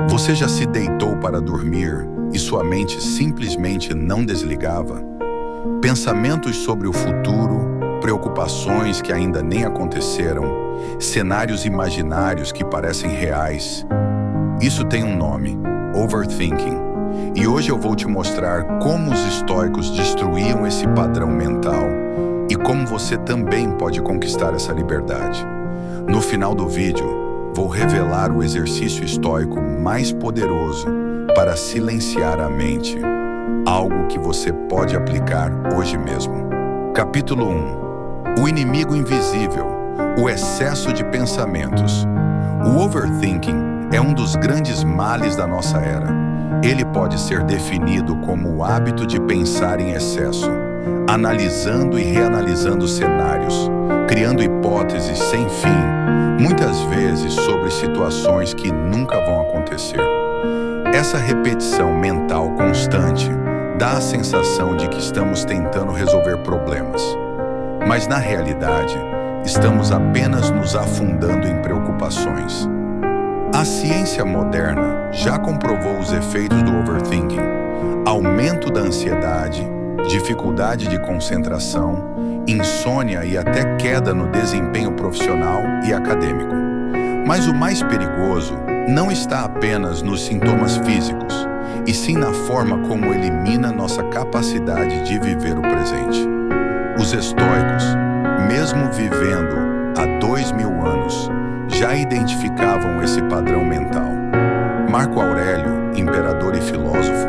Você já se deitou para dormir e sua mente simplesmente não desligava? Pensamentos sobre o futuro, preocupações que ainda nem aconteceram, cenários imaginários que parecem reais. Isso tem um nome: overthinking. E hoje eu vou te mostrar como os estoicos destruíam esse padrão mental e como você também pode conquistar essa liberdade. No final do vídeo, vou revelar o exercício estoico mais poderoso para silenciar a mente, algo que você pode aplicar hoje mesmo. Capítulo 1. O inimigo invisível, o excesso de pensamentos. O overthinking é um dos grandes males da nossa era. Ele pode ser definido como o hábito de pensar em excesso, analisando e reanalisando cenários, criando hipóteses sem fim, muitas vezes sobre situações que nunca vão acontecer. Essa repetição mental constante dá a sensação de que estamos tentando resolver problemas, mas na realidade, estamos apenas nos afundando em preocupações. A ciência moderna já comprovou os efeitos do overthinking: aumento da ansiedade, dificuldade de concentração, insônia e até queda no desempenho profissional e acadêmico. Mas o mais perigoso não está apenas nos sintomas físicos, e sim na forma como elimina nossa capacidade de viver o presente. Os estoicos, mesmo vivendo há 2000 anos, já identificavam esse padrão mental. Marco Aurélio, imperador e filósofo,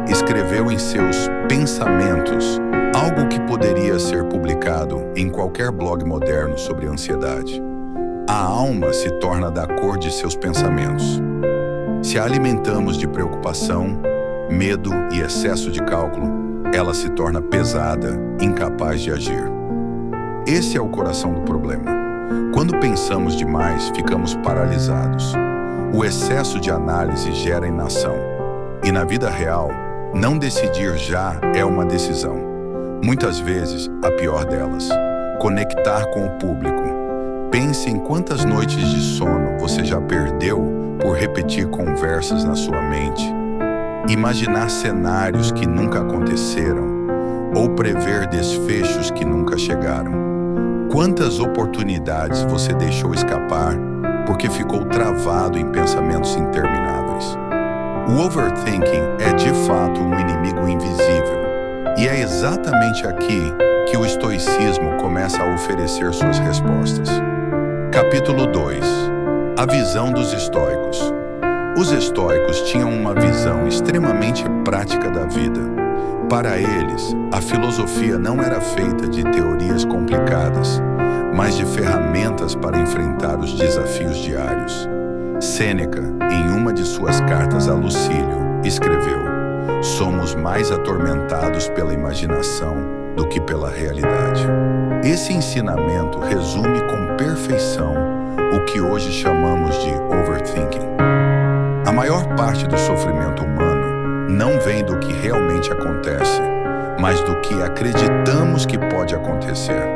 escreveu em seus Pensamentos algo que poderia ser publicado em qualquer blog moderno sobre ansiedade. A alma se torna da cor de seus pensamentos. Se a alimentamos de preocupação, medo e excesso de cálculo, ela se torna pesada, incapaz de agir. Esse é o coração do problema. Quando pensamos demais, ficamos paralisados. O excesso de análise gera inação. E na vida real, não decidir já é uma decisão. Muitas vezes, a pior delas. Conectar com o público. Pense em quantas noites de sono você já perdeu por repetir conversas na sua mente. Imaginar cenários que nunca aconteceram ou prever desfechos que nunca chegaram. Quantas oportunidades você deixou escapar porque ficou travado em pensamentos intermináveis? O overthinking é de fato um inimigo invisível, e é exatamente aqui que o estoicismo começa a oferecer suas respostas. Capítulo 2. A visão dos estoicos. Os estoicos tinham uma visão extremamente prática da vida. Para eles, a filosofia não era feita de teorias complicadas, mas de ferramentas para enfrentar os desafios diários. Sêneca, em uma de suas cartas a Lucílio, escreveu: "Somos mais atormentados pela imaginação do que pela realidade." Esse ensinamento resume com perfeição o que hoje chamamos de overthinking. A maior parte do sofrimento humano não vem do que realmente acontece, mas do que acreditamos que pode acontecer.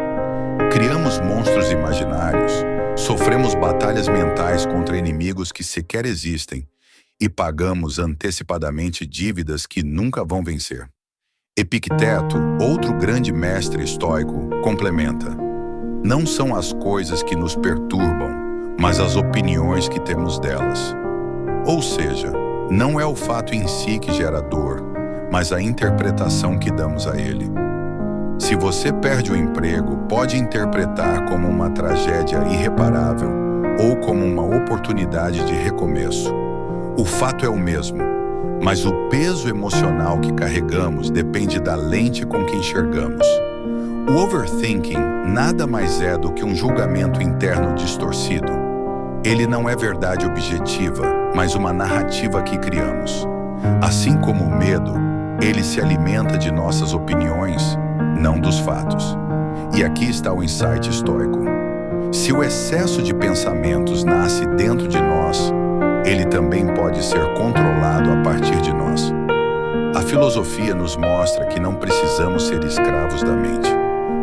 Criamos monstros imaginários, sofremos batalhas mentais contra inimigos que sequer existem e pagamos antecipadamente dívidas que nunca vão vencer. Epicteto, outro grande mestre estoico, complementa: "Não são as coisas que nos perturbam, mas as opiniões que temos delas." Ou seja, não é o fato em si que gera dor, mas a interpretação que damos a ele. Se você perde o emprego, pode interpretar como uma tragédia irreparável ou como uma oportunidade de recomeço. O fato é o mesmo, mas o peso emocional que carregamos depende da lente com que enxergamos. O overthinking nada mais é do que um julgamento interno distorcido. Ele não é verdade objetiva, mas uma narrativa que criamos. Assim como o medo, ele se alimenta de nossas opiniões, não dos fatos. E aqui está o insight estoico. Se o excesso de pensamentos nasce dentro de nós, ele também pode ser controlado a partir de nós. A filosofia nos mostra que não precisamos ser escravos da mente.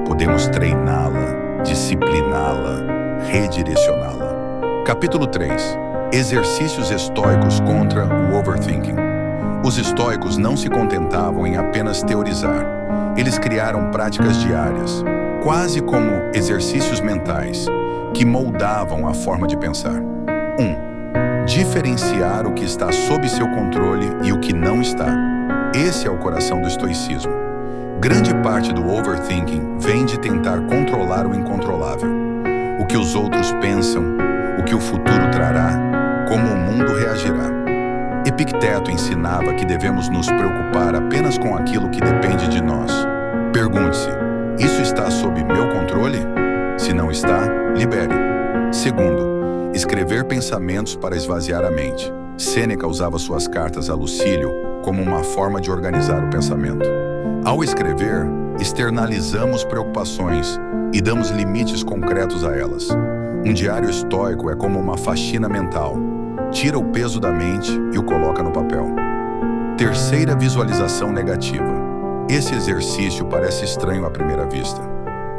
Podemos treiná-la, discipliná-la, redirecioná-la. Capítulo 3. Exercícios estoicos contra o overthinking. Os estoicos não se contentavam em apenas teorizar. Eles criaram práticas diárias, quase como exercícios mentais, que moldavam a forma de pensar. 1. Diferenciar o que está sob seu controle e o que não está. Esse é o coração do estoicismo. Grande parte do overthinking vem de tentar controlar o incontrolável. O que os outros pensam, o que o futuro trará, como o mundo reagirá. Epicteto ensinava que devemos nos preocupar apenas com aquilo que depende de nós. Pergunte-se, isso está sob meu controle? Se não está, libere. Segundo, escrever pensamentos para esvaziar a mente. Sêneca usava suas cartas a Lucílio como uma forma de organizar o pensamento. Ao escrever, externalizamos preocupações e damos limites concretos a elas. Um diário estoico é como uma faxina mental. Tira o peso da mente e o coloca no papel. Terceira visualização negativa. Esse exercício parece estranho à primeira vista.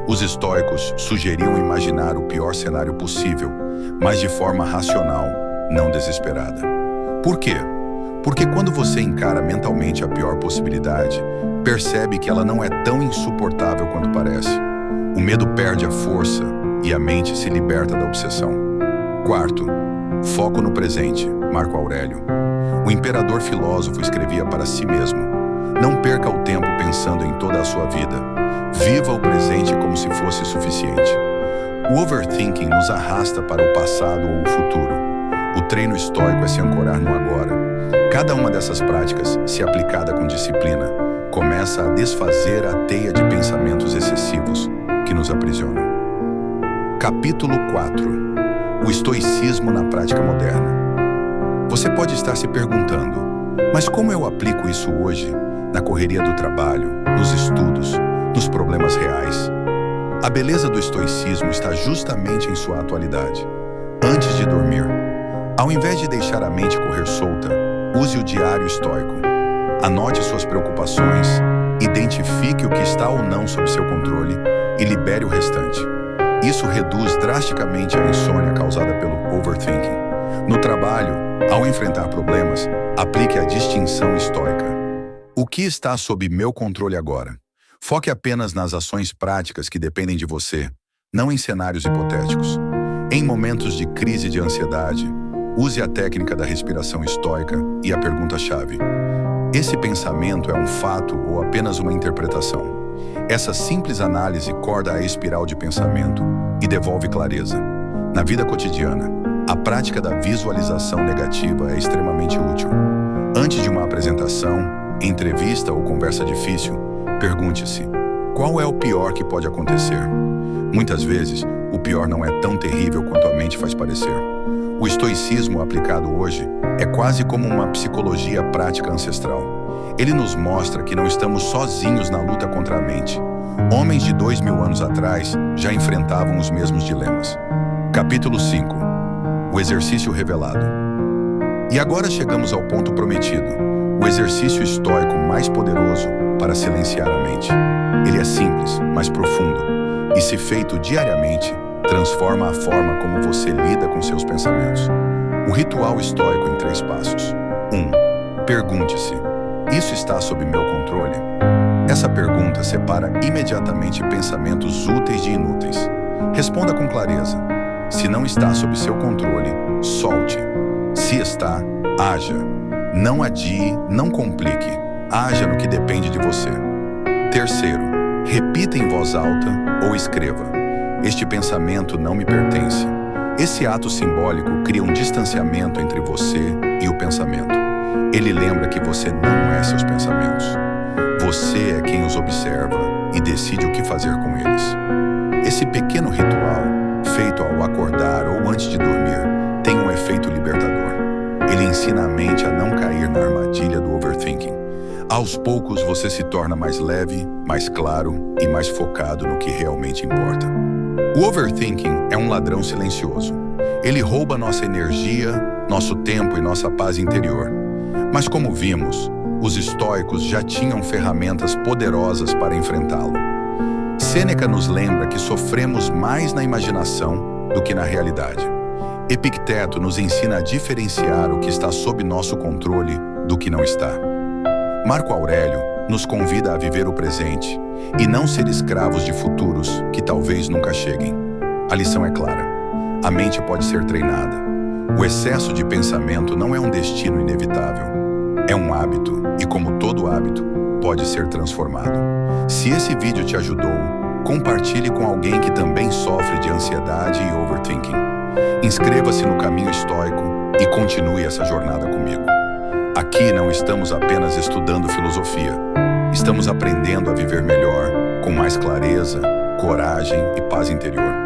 Os estoicos sugeriam imaginar o pior cenário possível, mas de forma racional, não desesperada. Por quê? Porque quando você encara mentalmente a pior possibilidade, percebe que ela não é tão insuportável quanto parece. O medo perde a força e a mente se liberta da obsessão. Quarto, foco no presente. Marco Aurélio. O imperador filósofo escrevia para si mesmo: não perca o tempo pensando em toda a sua vida. Viva o presente como se fosse suficiente. O overthinking nos arrasta para o passado ou o futuro. O treino estoico é se ancorar no agora. Cada uma dessas práticas, se aplicada com disciplina, começa a desfazer a teia de pensamentos excessivos que nos aprisionam. Capítulo 4. O estoicismo na prática moderna. Você pode estar se perguntando, mas como eu aplico isso hoje, na correria do trabalho, nos estudos, nos problemas reais? A beleza do estoicismo está justamente em sua atualidade. Antes de dormir, ao invés de deixar a mente correr solta, use o diário estoico. Anote suas preocupações, identifique o que está ou não sob seu controle e libere o restante. Isso reduz drasticamente a insônia causada pelo overthinking. No trabalho, ao enfrentar problemas, aplique a distinção estoica. O que está sob meu controle agora? Foque apenas nas ações práticas que dependem de você, não em cenários hipotéticos. Em momentos de crise de ansiedade, use a técnica da respiração estoica e a pergunta-chave: esse pensamento é um fato ou apenas uma interpretação? Essa simples análise corta a espiral de pensamento e devolve clareza. Na vida cotidiana, a prática da visualização negativa é extremamente útil. Antes de uma apresentação, entrevista ou conversa difícil, pergunte-se: qual é o pior que pode acontecer? Muitas vezes, o pior não é tão terrível quanto a mente faz parecer. O estoicismo aplicado hoje é quase como uma psicologia prática ancestral. Ele nos mostra que não estamos sozinhos na luta contra a mente. Homens de 2000 anos atrás já enfrentavam os mesmos dilemas. Capítulo 5. O exercício revelado. E agora chegamos ao ponto prometido, o exercício estoico mais poderoso para silenciar a mente. Ele é simples, mas profundo, e se feito diariamente, transforma a forma como você lida com seus pensamentos. O ritual estoico em 3 passos. 1. Pergunte-se: isso está sob meu controle? Essa pergunta separa imediatamente pensamentos úteis de inúteis. Responda com clareza. Se não está sob seu controle, solte. Se está, haja. Não adie, não complique. Haja no que depende de você. Terceiro, repita em voz alta ou escreva: este pensamento não me pertence. Esse ato simbólico cria um distanciamento entre você e o pensamento. Ele lembra que você não é seus pensamentos. Você é quem os observa e decide o que fazer com eles. Esse pequeno ritual, feito ao acordar ou antes de dormir, tem um efeito libertador. Ele ensina a mente a não cair na armadilha do overthinking. Aos poucos você se torna mais leve, mais claro e mais focado no que realmente importa. O overthinking é um ladrão silencioso. Ele rouba nossa energia, nosso tempo e nossa paz interior. Mas como vimos, os estoicos já tinham ferramentas poderosas para enfrentá-lo. Sêneca nos lembra que sofremos mais na imaginação do que na realidade. Epicteto nos ensina a diferenciar o que está sob nosso controle do que não está. Marco Aurélio nos convida a viver o presente e não ser escravos de futuros que talvez nunca cheguem. A lição é clara. A mente pode ser treinada. O excesso de pensamento não é um destino inevitável. É um hábito e, como todo hábito, pode ser transformado. Se esse vídeo te ajudou, compartilhe com alguém que também sofre de ansiedade e overthinking. Inscreva-se no Caminho Estoico e continue essa jornada comigo. Aqui não estamos apenas estudando filosofia. Estamos aprendendo a viver melhor, com mais clareza, coragem e paz interior.